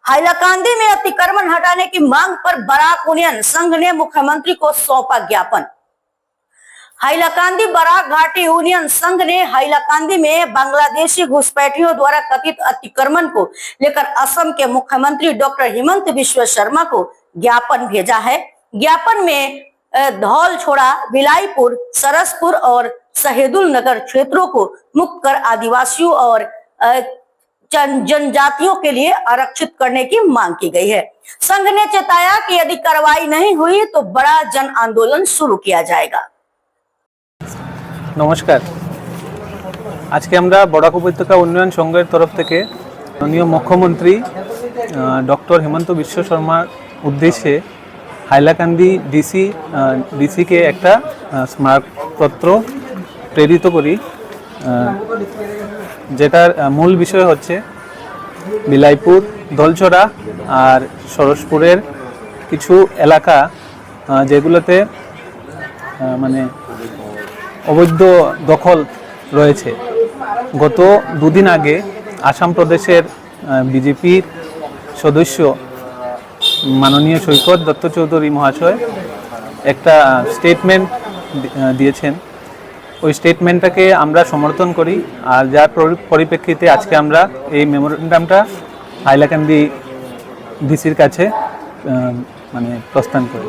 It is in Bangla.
हाइलाकांदी में अतिक्रमण हटाने की मांग पर बराक यूनियन संघ ने मुख्यमंत्री को सौंपा ज्ञापन। हाइलाकांदी बराक घाटी यूनियन संघ ने हाइलाकांदी में बांग्लादेशी घुसपैठियों द्वारा कथित अतिक्रमण को लेकर असम के मुख्यमंत्री डॉक्टर हिमंत बिश्व शर्मा को ज्ञापन भेजा है। ज्ञापन में धौलछोड़ा, बिलाईपुर, सरसपुर और शहीदुल नगर क्षेत्रों को मुक्त कर आदिवासियों और जनजातियों के लिए आरक्षित करने की मांग की गई है। संघ ने चेताया कि यदि कार्रवाई नहीं हुई तो बड़ा जन आंदोलन शुरू किया जाएगा। नमस्कार, आज के আমরা বরাক উপত্যকা উন্নয়ন সংঘের তরফ থেকে মাননীয় মুখ্যমন্ত্রী ডক্টর হিমন্ত বিশ্ব শর্মার উদ্দেশ্যে হাইলাকান্দি ডিসি কে একটা স্মারকপত্র প্রেরিত করি, যেটার মূল বিষয় হচ্ছে বিলাইপুর, দলছড়া আর সরসপুরের কিছু এলাকা যেগুলোতে মানে অবৈধ দখল রয়েছে। গত দুদিন আগে আসাম প্রদেশের বিজেপির সদস্য মাননীয় সৈকত দত্ত চৌধুরী মহাশয় একটা স্টেটমেন্ট দিয়েছেন। ওই স্টেটমেন্টটাকে আমরা সমর্থন করি, আর যার পরিপ্রেক্ষিতে আজকে আমরা এই মেমোরেন্ডামটা হাইলাকান্দি ডিসির কাছে মানে প্রস্থান করি।